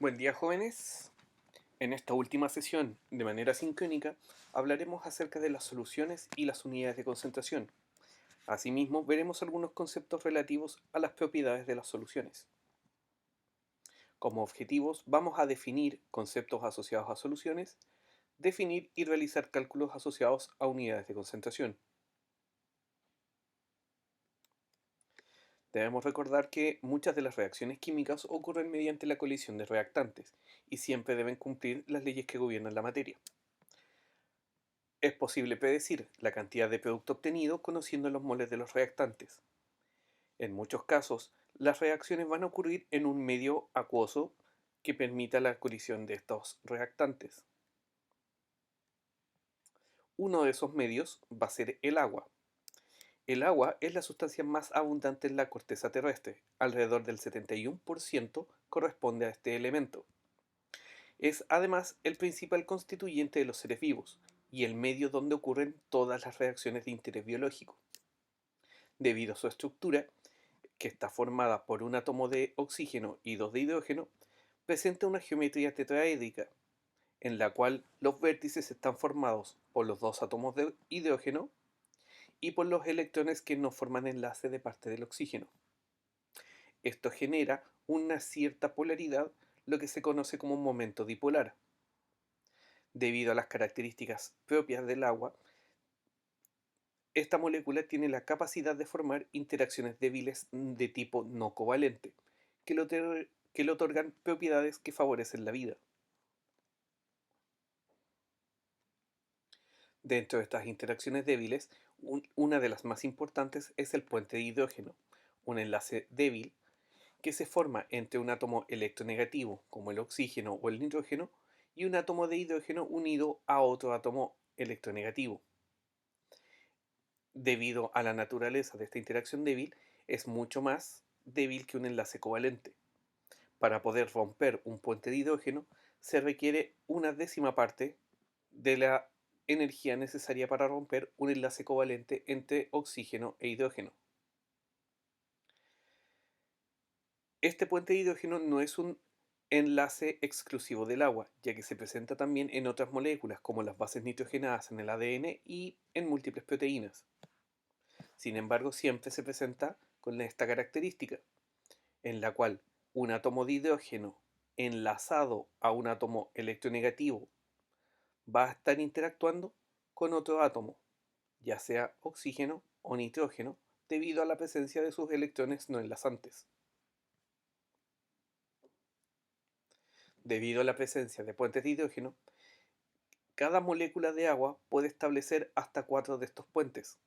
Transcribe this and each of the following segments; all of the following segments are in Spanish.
Buen día, jóvenes. En esta última sesión, de manera sincrónica, hablaremos acerca de las soluciones y las unidades de concentración. Asimismo, veremos algunos conceptos relativos a las propiedades de las soluciones. Como objetivos, vamos a definir conceptos asociados a soluciones, definir y realizar cálculos asociados a unidades de concentración. Debemos recordar que muchas de las reacciones químicas ocurren mediante la colisión de reactantes y siempre deben cumplir las leyes que gobiernan la materia. Es posible predecir la cantidad de producto obtenido conociendo los moles de los reactantes. En muchos casos, las reacciones van a ocurrir en un medio acuoso que permita la colisión de estos reactantes. Uno de esos medios va a ser el agua. El agua es la sustancia más abundante en la corteza terrestre, alrededor del 71% corresponde a este elemento. Es además el principal constituyente de los seres vivos y el medio donde ocurren todas las reacciones de interés biológico. Debido a su estructura, que está formada por un átomo de oxígeno y dos de hidrógeno, presenta una geometría tetraédrica, en la cual los vértices están formados por los dos átomos de hidrógeno y por los electrones que no forman enlace de parte del oxígeno. Esto genera una cierta polaridad, lo que se conoce como un momento dipolar. Debido a las características propias del agua, esta molécula tiene la capacidad de formar interacciones débiles de tipo no covalente, que le otorgan propiedades que favorecen la vida. Dentro de estas interacciones débiles, una de las más importantes es el puente de hidrógeno, un enlace débil que se forma entre un átomo electronegativo, como el oxígeno o el nitrógeno, y un átomo de hidrógeno unido a otro átomo electronegativo. Debido a la naturaleza de esta interacción débil, es mucho más débil que un enlace covalente. Para poder romper un puente de hidrógeno, se requiere una décima parte de la energía necesaria para romper un enlace covalente entre oxígeno e hidrógeno. Este puente de hidrógeno no es un enlace exclusivo del agua, ya que se presenta también en otras moléculas, como las bases nitrogenadas en el ADN y en múltiples proteínas. Sin embargo, siempre se presenta con esta característica, en la cual un átomo de hidrógeno enlazado a un átomo electronegativo va a estar interactuando con otro átomo, ya sea oxígeno o nitrógeno, debido a la presencia de sus electrones no enlazantes. Debido a la presencia de puentes de hidrógeno, cada molécula de agua puede establecer hasta 4 de estos puentes.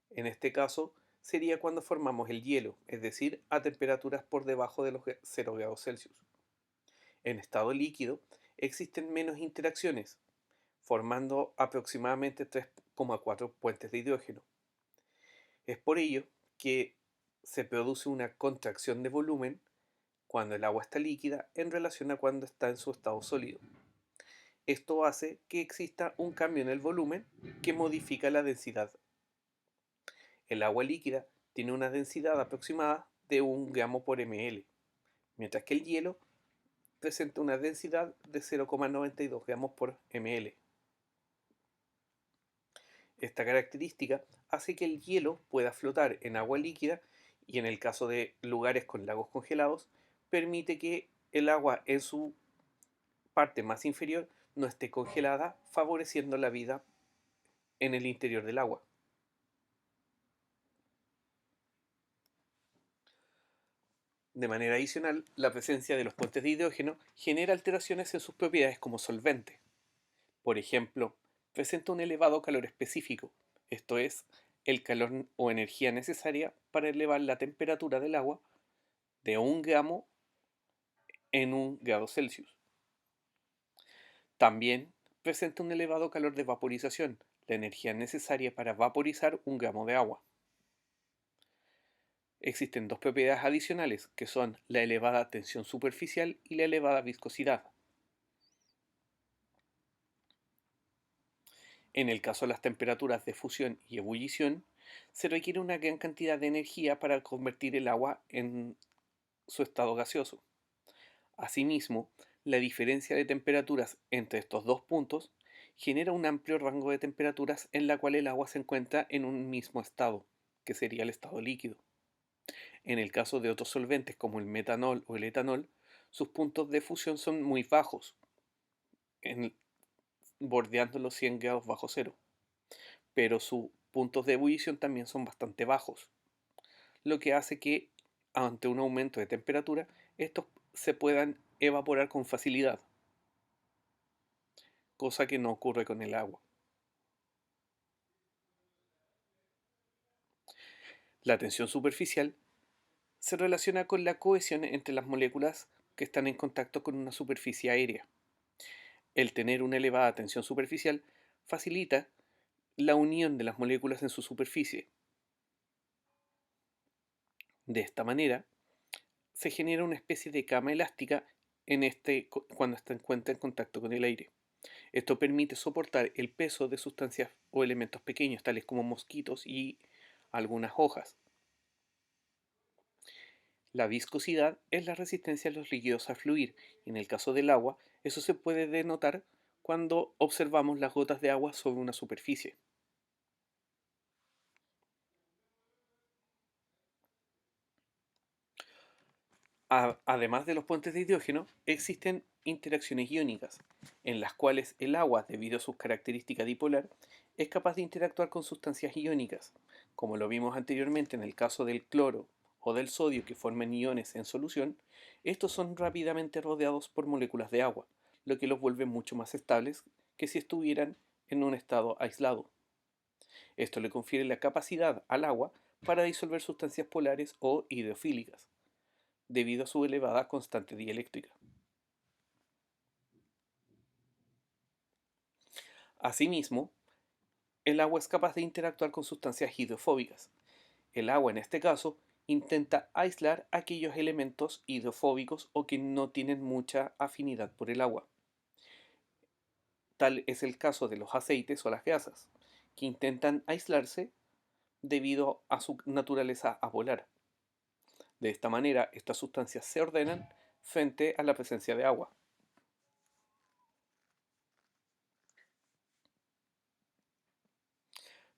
En este caso, sería cuando formamos el hielo, es decir, a temperaturas por debajo de los 0 grados Celsius. En estado líquido, existen menos interacciones, formando aproximadamente 3,4 puentes de hidrógeno. Es por ello que se produce una contracción de volumen cuando el agua está líquida en relación a cuando está en su estado sólido. Esto hace que exista un cambio en el volumen que modifica la densidad. El agua líquida tiene una densidad aproximada de 1 gramo por ml, mientras que el hielo presenta una densidad de 0,92 gramos por ml. Esta característica hace que el hielo pueda flotar en agua líquida y en el caso de lugares con lagos congelados, permite que el agua en su parte más inferior no esté congelada, favoreciendo la vida en el interior del agua. De manera adicional, la presencia de los puentes de hidrógeno genera alteraciones en sus propiedades como solvente. Por ejemplo, presenta un elevado calor específico, esto es, el calor o energía necesaria para elevar la temperatura del agua de 1 gramo en 1 grado Celsius. También presenta un elevado calor de vaporización, la energía necesaria para vaporizar 1 gramo de agua. Existen dos propiedades adicionales, que son la elevada tensión superficial y la elevada viscosidad. En el caso de las temperaturas de fusión y ebullición, se requiere una gran cantidad de energía para convertir el agua en su estado gaseoso. Asimismo, La diferencia de temperaturas entre estos dos puntos genera un amplio rango de temperaturas en la cual el agua se encuentra en un mismo estado, que sería el estado líquido. En el caso de otros solventes como el metanol o el etanol, sus puntos de fusión son muy bajos, bordeando los 100 grados bajo cero, pero sus puntos de ebullición también son bastante bajos, lo que hace que ante un aumento de temperatura estos se puedan evaporar con facilidad, cosa que no ocurre con el agua. La tensión superficial se relaciona con la cohesión entre las moléculas que están en contacto con una superficie aérea. El tener una elevada tensión superficial facilita la unión de las moléculas en su superficie. De esta manera, se genera una especie de cama elástica cuando se encuentra en contacto con el aire. Esto permite soportar el peso de sustancias o elementos pequeños, tales como mosquitos y algunas hojas. La viscosidad es la resistencia de los líquidos a fluir, y en el caso del agua, eso se puede denotar cuando observamos las gotas de agua sobre una superficie. Además de los puentes de hidrógeno, existen interacciones iónicas, en las cuales el agua, debido a sus características dipolar, es capaz de interactuar con sustancias iónicas, como lo vimos anteriormente en el caso del cloro o del sodio que forman iones en solución. Estos son rápidamente rodeados por moléculas de agua, lo que los vuelve mucho más estables que si estuvieran en un estado aislado. Esto le confiere la capacidad al agua para disolver sustancias polares o hidrofílicas debido a su elevada constante dieléctrica. Asimismo, el agua es capaz de interactuar con sustancias hidrofóbicas. El agua, en este caso, intenta aislar aquellos elementos hidrofóbicos o que no tienen mucha afinidad por el agua. Tal es el caso de los aceites o las grasas, que intentan aislarse debido a su naturaleza apolar. De esta manera, estas sustancias se ordenan frente a la presencia de agua.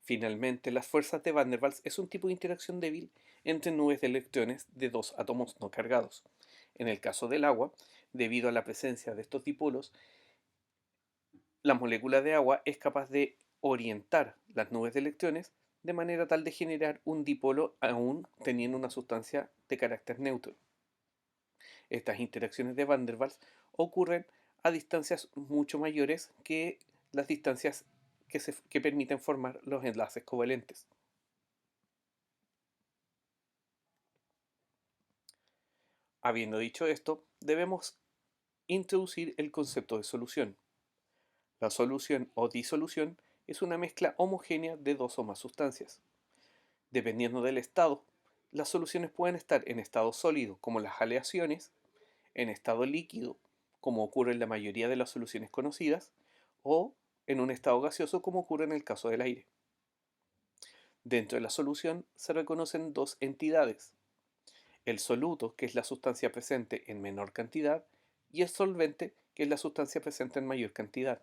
Finalmente, las fuerzas de Van der Waals es un tipo de interacción débil entre nubes de electrones de dos átomos no cargados. En el caso del agua, debido a la presencia de estos dipolos, la molécula de agua es capaz de orientar las nubes de electrones de manera tal de generar un dipolo aún teniendo una sustancia de carácter neutro. Estas interacciones de Van der Waals ocurren a distancias mucho mayores que las distancias que permiten formar los enlaces covalentes. Habiendo dicho esto, debemos introducir el concepto de solución. La solución o disolución es una mezcla homogénea de dos o más sustancias. Dependiendo del estado, las soluciones pueden estar en estado sólido, como las aleaciones, en estado líquido, como ocurre en la mayoría de las soluciones conocidas, o en un estado gaseoso, como ocurre en el caso del aire. Dentro de la solución se reconocen dos entidades: el soluto, que es la sustancia presente en menor cantidad, y el solvente, que es la sustancia presente en mayor cantidad.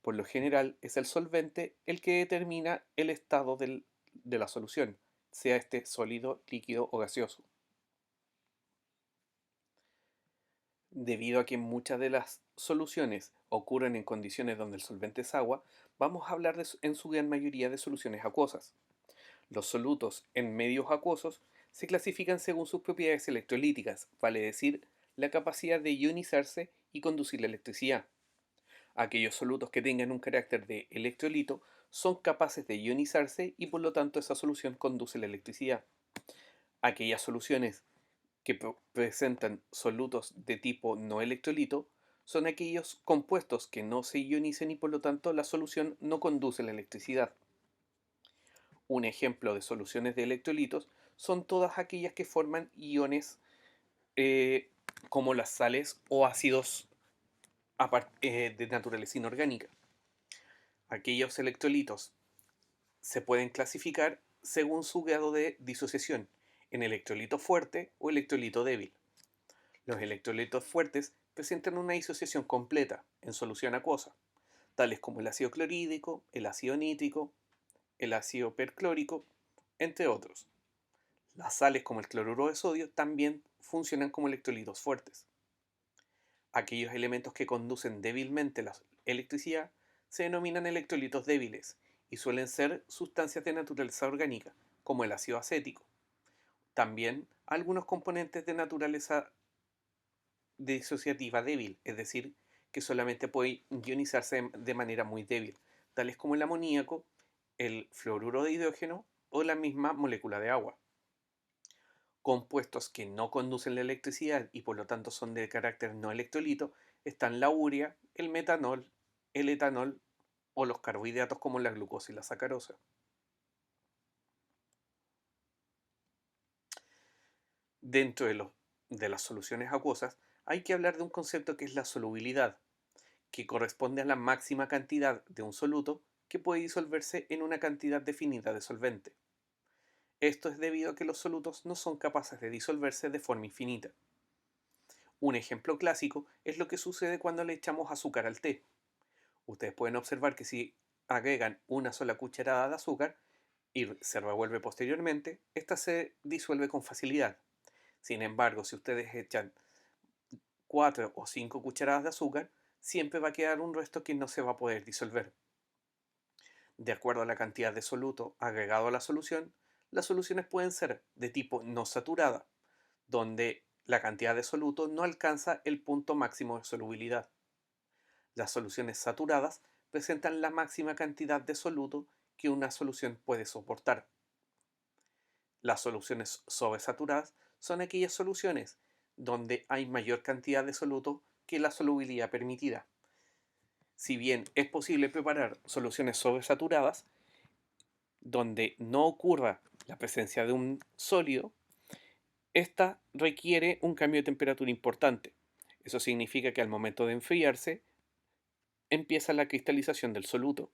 Por lo general, es el solvente el que determina el estado de la solución, sea este sólido, líquido o gaseoso. Debido a que muchas de las soluciones ocurren en condiciones donde el solvente es agua, vamos a hablar en su gran mayoría de soluciones acuosas. Los solutos en medios acuosos se clasifican según sus propiedades electrolíticas, vale decir, la capacidad de ionizarse y conducir la electricidad. Aquellos solutos que tengan un carácter de electrolito son capaces de ionizarse y por lo tanto esa solución conduce la electricidad. Aquellas soluciones que presentan solutos de tipo no electrolito son aquellos compuestos que no se ionizan y por lo tanto la solución no conduce la electricidad. Un ejemplo de soluciones de electrolitos son todas aquellas que forman iones eh, como las sales o ácidos de naturaleza inorgánica. Aquellos electrolitos se pueden clasificar según su grado de disociación en electrolito fuerte o electrolito débil. Los electrolitos fuertes presentan una disociación completa en solución acuosa, tales como el ácido clorhídrico, el ácido nítrico, el ácido perclórico, entre otros. Las sales como el cloruro de sodio también funcionan como electrolitos fuertes. Aquellos elementos que conducen débilmente la electricidad se denominan electrolitos débiles y suelen ser sustancias de naturaleza orgánica, como el ácido acético. También algunos componentes de naturaleza disociativa débil, es decir, que solamente puede ionizarse de manera muy débil, tales como el amoníaco, el fluoruro de hidrógeno o la misma molécula de agua. Compuestos que no conducen la electricidad y por lo tanto son de carácter no electrolito están la urea, el metanol, el etanol o los carbohidratos como la glucosa y la sacarosa. Dentro de las soluciones acuosas hay que hablar de un concepto que es la solubilidad, que corresponde a la máxima cantidad de un soluto que puede disolverse en una cantidad definida de solvente. Esto es debido a que los solutos no son capaces de disolverse de forma infinita. Un ejemplo clásico es lo que sucede cuando le echamos azúcar al té. Ustedes pueden observar que si agregan una sola cucharada de azúcar y se revuelve posteriormente, esta se disuelve con facilidad. Sin embargo, si ustedes echan 4 o 5 cucharadas de azúcar, siempre va a quedar un resto que no se va a poder disolver. De acuerdo a la cantidad de soluto agregado a la solución, las soluciones pueden ser de tipo no saturada, donde la cantidad de soluto no alcanza el punto máximo de solubilidad. Las soluciones saturadas presentan la máxima cantidad de soluto que una solución puede soportar. Las soluciones sobresaturadas son aquellas soluciones donde hay mayor cantidad de soluto que la solubilidad permitida. Si bien es posible preparar soluciones sobresaturadas donde no ocurra la presencia de un sólido, esta requiere un cambio de temperatura importante. Eso significa que al momento de enfriarse empieza la cristalización del soluto.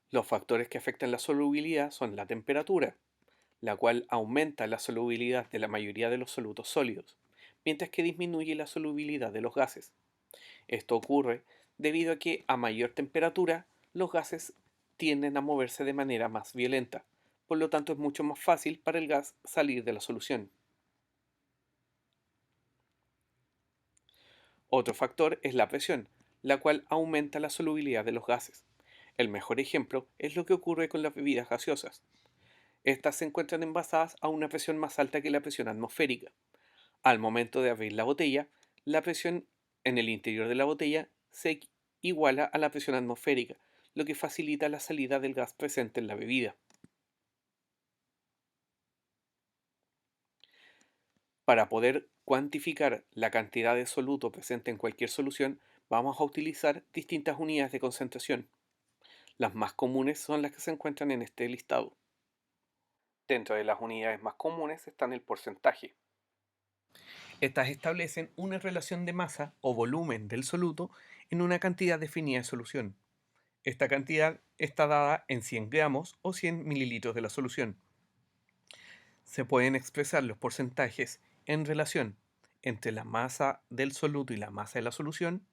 Los factores que afectan la solubilidad son la temperatura, la cual aumenta la solubilidad de la mayoría de los solutos sólidos, mientras que disminuye la solubilidad de los gases. Esto ocurre debido a que a mayor temperatura los gases tienden a moverse de manera más violenta, por lo tanto es mucho más fácil para el gas salir de la solución. Otro factor es la presión, la cual aumenta la solubilidad de los gases. El mejor ejemplo es lo que ocurre con las bebidas gaseosas. Estas se encuentran envasadas a una presión más alta que la presión atmosférica. Al momento de abrir la botella, la presión en el interior de la botella se iguala a la presión atmosférica, lo que facilita la salida del gas presente en la bebida. Para poder cuantificar la cantidad de soluto presente en cualquier solución, vamos a utilizar distintas unidades de concentración. Las más comunes son las que se encuentran en este listado. Dentro de las unidades más comunes están el porcentaje. Estas establecen una relación de masa o volumen del soluto en una cantidad definida de solución. Esta cantidad está dada en 100 gramos o 100 mililitros de la solución. Se pueden expresar los porcentajes en relación entre la masa del soluto y la masa de la solución,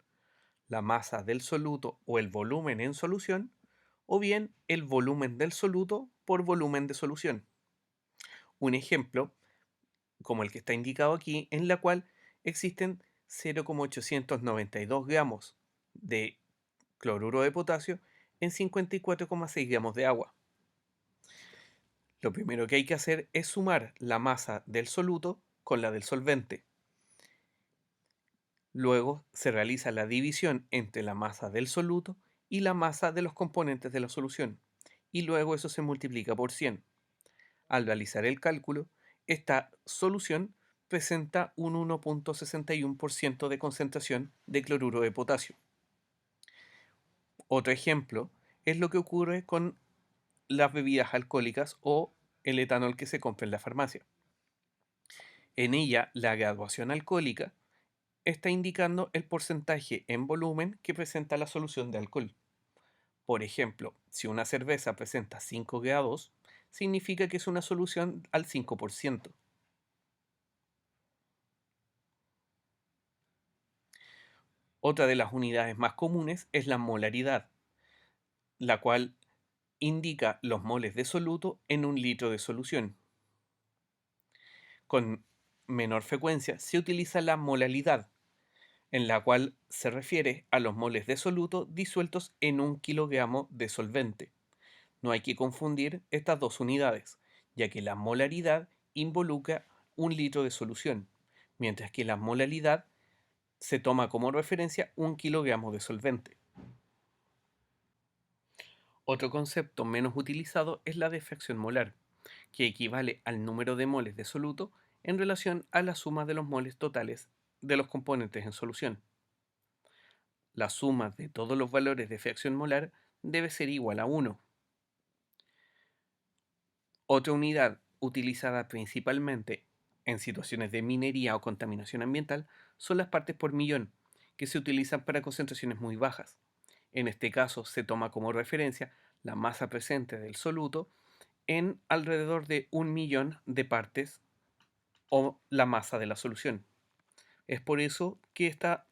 la masa del soluto o el volumen en solución, o bien el volumen del soluto por volumen de solución. Un ejemplo, como el que está indicado aquí, en la cual existen 0,892 gramos de cloruro de potasio en 54,6 gramos de agua. Lo primero que hay que hacer es sumar la masa del soluto con la del solvente. Luego se realiza la división entre la masa del soluto y la masa de los componentes de la solución, y luego eso se multiplica por 100. Al realizar el cálculo, esta solución presenta un 1,61% de concentración de cloruro de potasio. Otro ejemplo es lo que ocurre con las bebidas alcohólicas o el etanol que se compra en la farmacia. En ella, la graduación alcohólica está indicando el porcentaje en volumen que presenta la solución de alcohol. Por ejemplo, si una cerveza presenta 5 grados, significa que es una solución al 5%. Otra de las unidades más comunes es la molaridad, la cual indica los moles de soluto en un litro de solución. Con menor frecuencia se utiliza la molalidad, en la cual se refiere a los moles de soluto disueltos en un kilogramo de solvente. No hay que confundir estas dos unidades, ya que la molaridad involucra un litro de solución, mientras que la molalidad se toma como referencia un kilogramo de solvente. Otro concepto menos utilizado es la de fracción molar, que equivale al número de moles de soluto en relación a la suma de los moles totales de los componentes en solución. La suma de todos los valores de fracción molar debe ser igual a 1. Otra unidad utilizada principalmente en situaciones de minería o contaminación ambiental son las partes por millón, que se utilizan para concentraciones muy bajas. En este caso se toma como referencia la masa presente del soluto en alrededor de 1 millón de partes o la masa de la solución. Es por eso que esta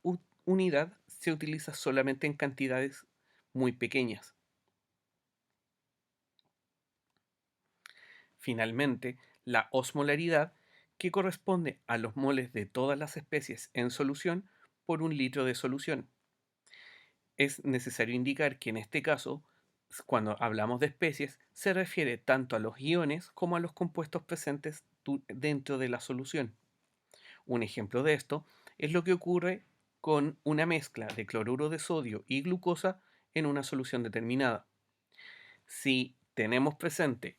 unidad se utiliza solamente en cantidades muy pequeñas. Finalmente, la osmolaridad, que corresponde a los moles de todas las especies en solución por un litro de solución. Es necesario indicar que en este caso, cuando hablamos de especies, se refiere tanto a los iones como a los compuestos presentes dentro de la solución. Un ejemplo de esto es lo que ocurre con una mezcla de cloruro de sodio y glucosa en una solución determinada. Si tenemos presente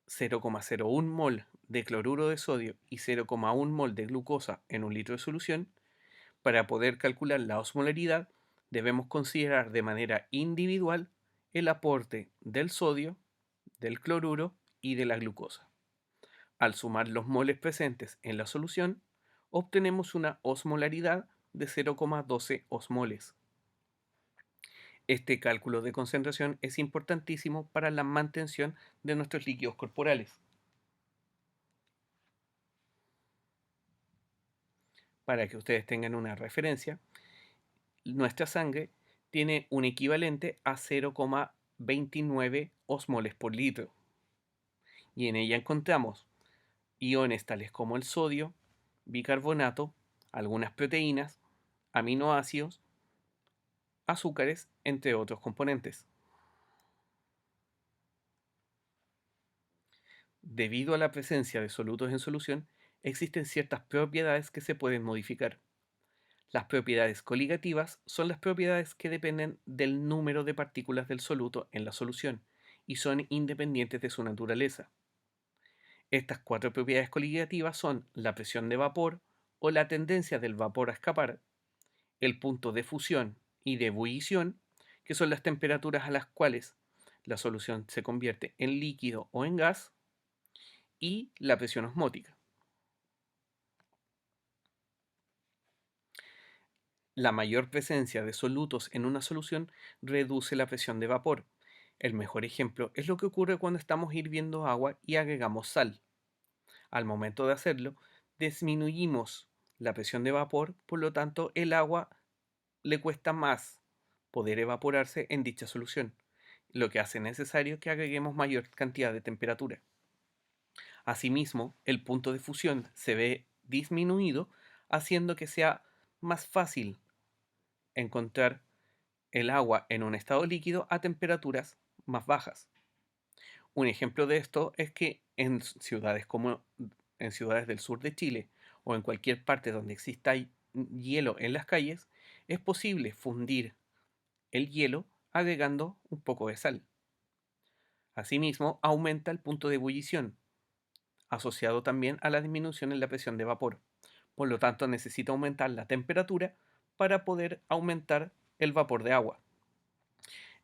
0,01 mol de cloruro de sodio y 0,1 mol de glucosa en un litro de solución, para poder calcular la osmolaridad debemos considerar de manera individual el aporte del sodio, del cloruro y de la glucosa. Al sumar los moles presentes en la solución, obtenemos una osmolaridad de 0,12 osmoles. Este cálculo de concentración es importantísimo para la mantención de nuestros líquidos corporales. Para que ustedes tengan una referencia, nuestra sangre tiene un equivalente a 0,29 osmoles por litro y en ella encontramos iones tales como el sodio, bicarbonato, algunas proteínas, aminoácidos, azúcares, entre otros componentes. Debido a la presencia de solutos en solución, existen ciertas propiedades que se pueden modificar. Las propiedades coligativas son las propiedades que dependen del número de partículas del soluto en la solución y son independientes de su naturaleza. Estas cuatro propiedades coligativas son la presión de vapor o la tendencia del vapor a escapar, el punto de fusión y de ebullición, que son las temperaturas a las cuales la solución se convierte en líquido o en gas, y la presión osmótica. La mayor presencia de solutos en una solución reduce la presión de vapor. El mejor ejemplo es lo que ocurre cuando estamos hirviendo agua y agregamos sal. Al momento de hacerlo, disminuimos la presión de vapor, por lo tanto el agua le cuesta más poder evaporarse en dicha solución, lo que hace necesario que agreguemos mayor cantidad de temperatura. Asimismo, el punto de fusión se ve disminuido, haciendo que sea más fácil encontrar el agua en un estado líquido a temperaturas más bajas. Un ejemplo de esto es que en ciudades como en ciudades del sur de Chile o en cualquier parte donde exista hielo en las calles, es posible fundir el hielo agregando un poco de sal. Asimismo, aumenta el punto de ebullición, asociado también a la disminución en la presión de vapor. Por lo tanto, necesita aumentar la temperatura para poder aumentar el vapor de agua.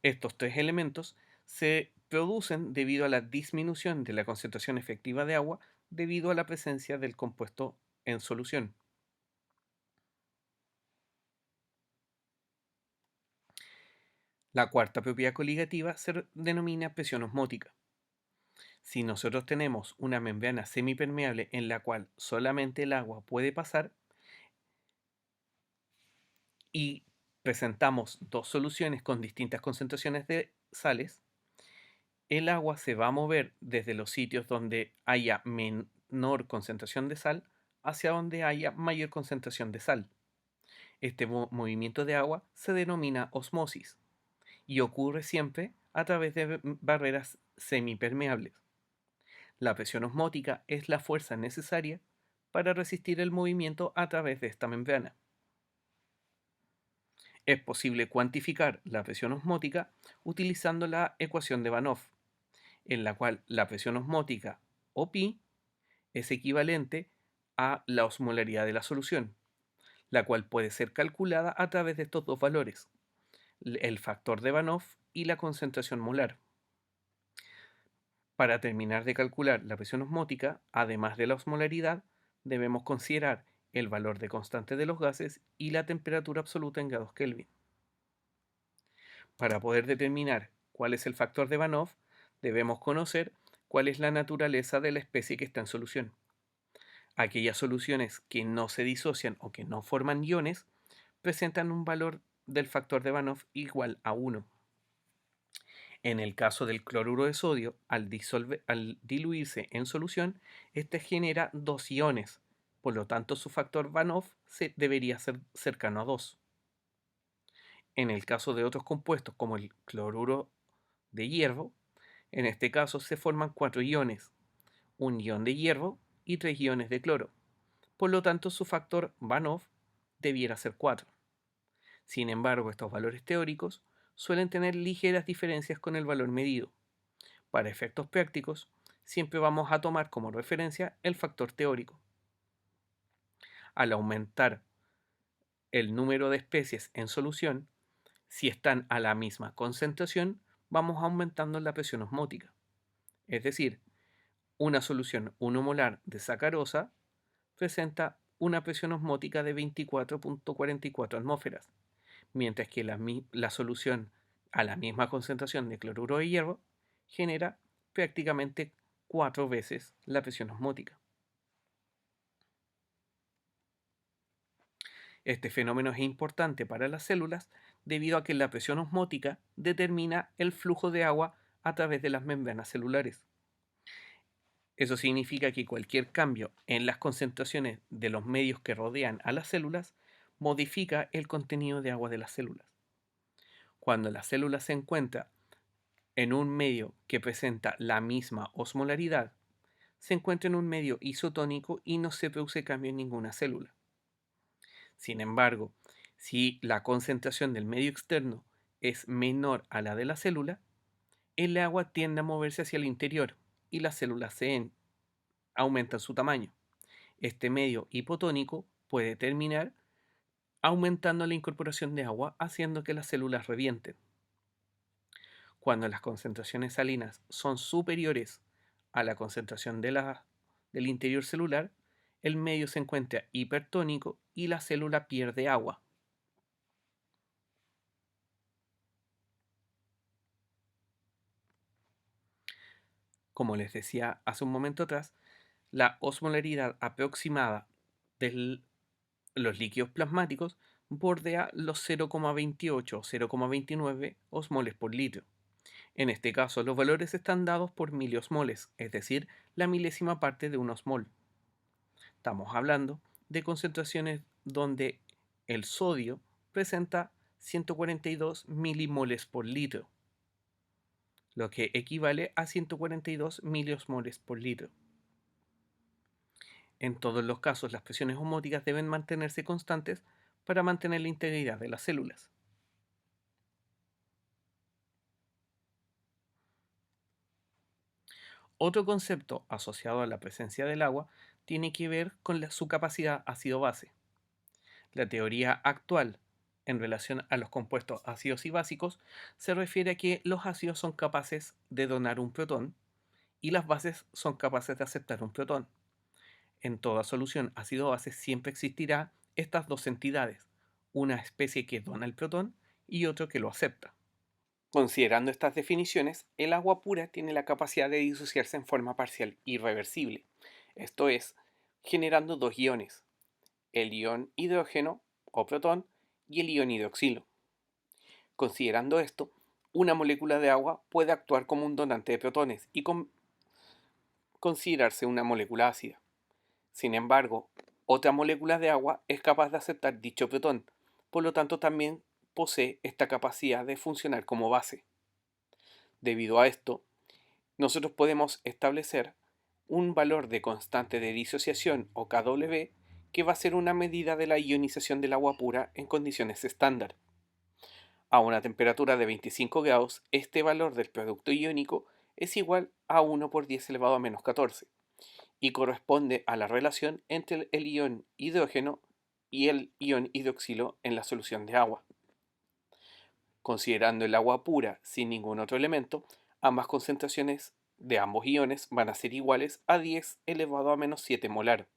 Estos tres elementos se producen debido a la disminución de la concentración efectiva de agua debido a la presencia del compuesto en solución. La cuarta propiedad coligativa se denomina presión osmótica. Si nosotros tenemos una membrana semipermeable en la cual solamente el agua puede pasar y presentamos dos soluciones con distintas concentraciones de sales, el agua se va a mover desde los sitios donde haya menor concentración de sal hacia donde haya mayor concentración de sal. Este movimiento de agua se denomina osmosis y ocurre siempre a través de barreras semipermeables. La presión osmótica es la fuerza necesaria para resistir el movimiento a través de esta membrana. Es posible cuantificar la presión osmótica utilizando la ecuación de Banov, en la cual la presión osmótica, o pi, es equivalente a la osmolaridad de la solución, la cual puede ser calculada a través de estos dos valores, el factor de Banov y la concentración molar. Para terminar de calcular la presión osmótica, además de la osmolaridad, debemos considerar el valor de constante de los gases y la temperatura absoluta en grados Kelvin. Para poder determinar cuál es el factor de Banov, debemos conocer cuál es la naturaleza de la especie que está en solución. Aquellas soluciones que no se disocian o que no forman iones presentan un valor del factor de Banov igual a 1. En el caso del cloruro de sodio, al diluirse en solución, este genera dos iones, por lo tanto su factor Banov debería ser cercano a 2. En el caso de otros compuestos como el cloruro de hierro, en este caso se forman 4 iones, un ion de hierro y 3 iones de cloro. Por lo tanto, su factor Banov debiera ser 4. Sin embargo, estos valores teóricos suelen tener ligeras diferencias con el valor medido. Para efectos prácticos, siempre vamos a tomar como referencia el factor teórico. Al aumentar el número de especies en solución, si están a la misma concentración, vamos aumentando la presión osmótica. Es decir, una solución 1 molar de sacarosa presenta una presión osmótica de 24.44 atmósferas, mientras que la solución a la misma concentración de cloruro de hierro genera prácticamente 4 veces la presión osmótica. Este fenómeno es importante para las células debido a que la presión osmótica determina el flujo de agua a través de las membranas celulares. Eso significa que cualquier cambio en las concentraciones de los medios que rodean a las células modifica el contenido de agua de las células. Cuando la célula se encuentra en un medio que presenta la misma osmolaridad, se encuentra en un medio isotónico y no se produce cambio en ninguna célula. Sin embargo, si la concentración del medio externo es menor a la de la célula, el agua tiende a moverse hacia el interior y las células aumentan su tamaño. Este medio hipotónico puede terminar aumentando la incorporación de agua, haciendo que las células revienten. Cuando las concentraciones salinas son superiores a la concentración del interior celular, el medio se encuentra hipertónico y la célula pierde agua. Como les decía hace un momento atrás, la osmolaridad aproximada de los líquidos plasmáticos bordea los 0,28 o 0,29 osmoles por litro. En este caso, los valores están dados por miliosmoles, es decir, la milésima parte de un osmol. Estamos hablando de concentraciones donde el sodio presenta 142 milimoles por litro, lo que equivale a 142 miliosmoles por litro. En todos los casos, las presiones osmóticas deben mantenerse constantes para mantener la integridad de las células. Otro concepto asociado a la presencia del agua tiene que ver con su capacidad ácido-base. La teoría actual en relación a los compuestos ácidos y básicos se refiere a que los ácidos son capaces de donar un protón y las bases son capaces de aceptar un protón. En toda solución ácido-base siempre existirá estas dos entidades, una especie que dona el protón y otro que lo acepta. Considerando estas definiciones, el agua pura tiene la capacidad de disociarse en forma parcial irreversible, esto es, generando dos iones, el ion hidrógeno o protón y el ion hidroxilo. Considerando esto, una molécula de agua puede actuar como un donante de protones y considerarse una molécula ácida. Sin embargo, otra molécula de agua es capaz de aceptar dicho protón, por lo tanto también posee esta capacidad de funcionar como base. Debido a esto, nosotros podemos establecer un valor de constante de disociación o Kw que va a ser una medida de la ionización del agua pura en condiciones estándar. A una temperatura de 25 grados, este valor del producto iónico es igual a 1 por 10 elevado a menos 14 y corresponde a la relación entre el ion hidrógeno y el ion hidroxilo en la solución de agua. Considerando el agua pura sin ningún otro elemento, ambas concentraciones de ambos iones van a ser iguales a 10 elevado a menos 7 molar.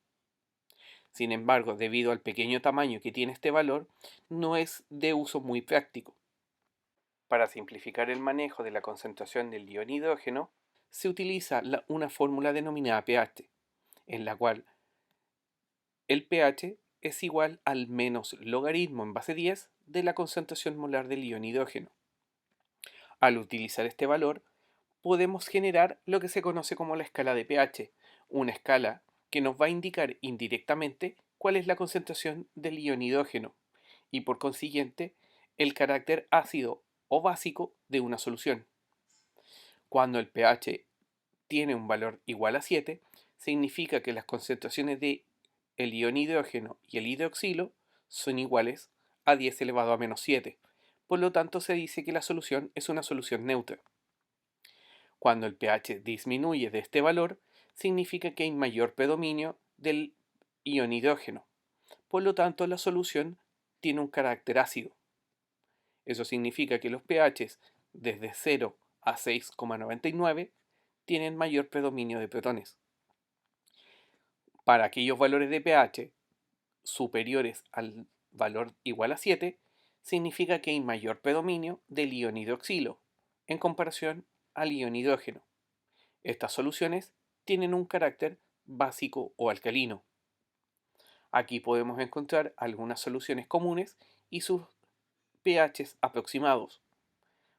Sin embargo, debido al pequeño tamaño que tiene este valor, no es de uso muy práctico. Para simplificar el manejo de la concentración del ion hidrógeno, se utiliza una fórmula denominada pH, en la cual el pH es igual al menos logaritmo en base 10 de la concentración molar del ion hidrógeno. Al utilizar este valor, podemos generar lo que se conoce como la escala de pH, una escala que nos va a indicar indirectamente cuál es la concentración del ion hidrógeno y por consiguiente el carácter ácido o básico de una solución. Cuando el pH tiene un valor igual a 7, significa que las concentraciones de el ion hidrógeno y el hidroxilo son iguales a 10 elevado a menos 7. Por lo tanto, se dice que la solución es una solución neutra. Cuando el pH disminuye de este valor, significa que hay mayor predominio del ion hidrógeno. Por lo tanto, la solución tiene un carácter ácido. Eso significa que los pHs desde 0 a 6,99 tienen mayor predominio de protones. Para aquellos valores de pH superiores al valor igual a 7, significa que hay mayor predominio del ion hidroxilo en comparación al ion hidrógeno. Estas soluciones tienen un carácter básico o alcalino. Aquí podemos encontrar algunas soluciones comunes y sus pHs aproximados.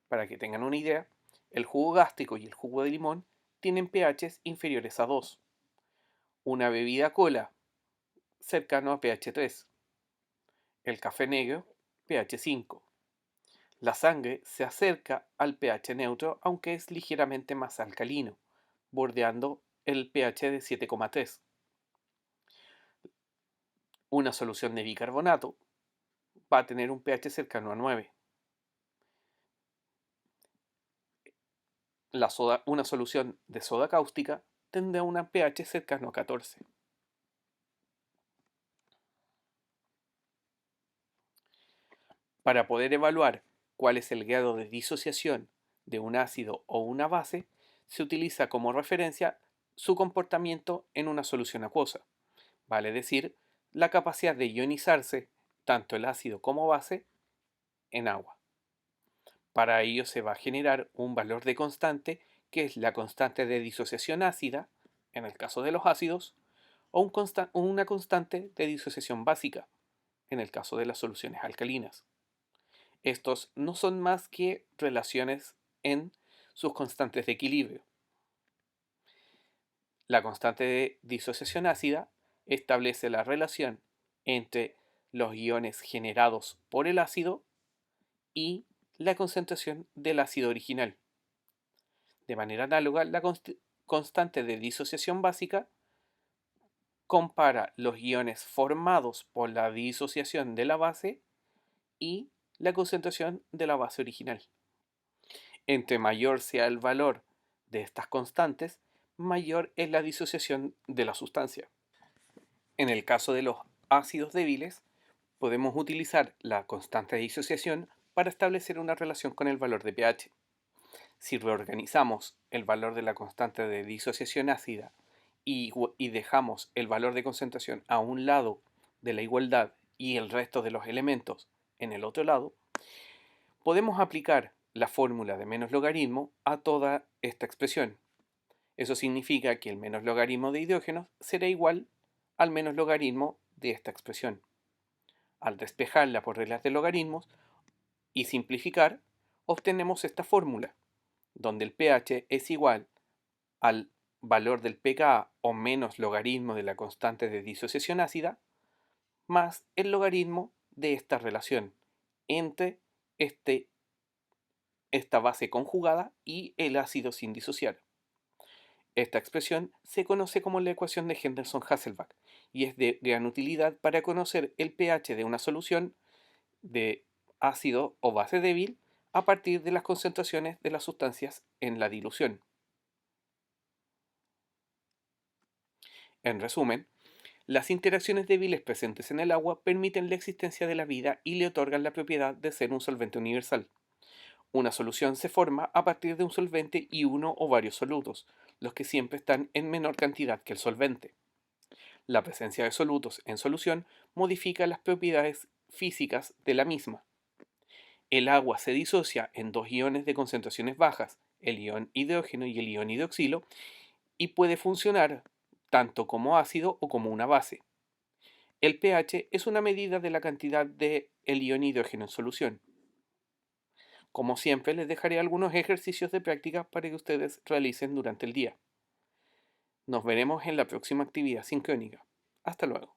Para que tengan una idea, el jugo gástrico y el jugo de limón tienen pHs inferiores a 2. Una bebida cola cercano a pH 3. El café negro, pH 5. La sangre se acerca al pH neutro aunque es ligeramente más alcalino, bordeando el pH de 7,3. Una solución de bicarbonato va a tener un pH cercano a 9. Una solución de soda cáustica tendrá un pH cercano a 14. Para poder evaluar cuál es el grado de disociación de un ácido o una base, se utiliza como referencia su comportamiento en una solución acuosa, vale decir, la capacidad de ionizarse tanto el ácido como base en agua. Para ello se va a generar un valor de constante que es la constante de disociación ácida, en el caso de los ácidos, o una constante de disociación básica, en el caso de las soluciones alcalinas. Estos no son más que relaciones en sus constantes de equilibrio. La constante de disociación ácida establece la relación entre los iones generados por el ácido y la concentración del ácido original. De manera análoga, la constante de disociación básica compara los iones formados por la disociación de la base y la concentración de la base original. Entre mayor sea el valor de estas constantes, mayor es la disociación de la sustancia. En el caso de los ácidos débiles, podemos utilizar la constante de disociación para establecer una relación con el valor de pH. Si reorganizamos el valor de la constante de disociación ácida y dejamos el valor de concentración a un lado de la igualdad y el resto de los elementos en el otro lado, podemos aplicar la fórmula de menos logaritmo a toda esta expresión. Eso significa que el menos logaritmo de hidrógenos será igual al menos logaritmo de esta expresión. Al despejarla por reglas de logaritmos y simplificar, obtenemos esta fórmula, donde el pH es igual al valor del pKa o menos logaritmo de la constante de disociación ácida, más el logaritmo de esta relación entre esta base conjugada y el ácido sin disociar. Esta expresión se conoce como la ecuación de Henderson-Hasselbalch y es de gran utilidad para conocer el pH de una solución de ácido o base débil a partir de las concentraciones de las sustancias en la dilución. En resumen, las interacciones débiles presentes en el agua permiten la existencia de la vida y le otorgan la propiedad de ser un solvente universal. Una solución se forma a partir de un solvente y uno o varios solutos, los que siempre están en menor cantidad que el solvente. La presencia de solutos en solución modifica las propiedades físicas de la misma. El agua se disocia en dos iones de concentraciones bajas, el ion hidrógeno y el ion hidroxilo, y puede funcionar tanto como ácido o como una base. El pH es una medida de la cantidad de el ion hidrógeno en solución. Como siempre, les dejaré algunos ejercicios de práctica para que ustedes realicen durante el día. Nos veremos en la próxima actividad sincrónica. Hasta luego.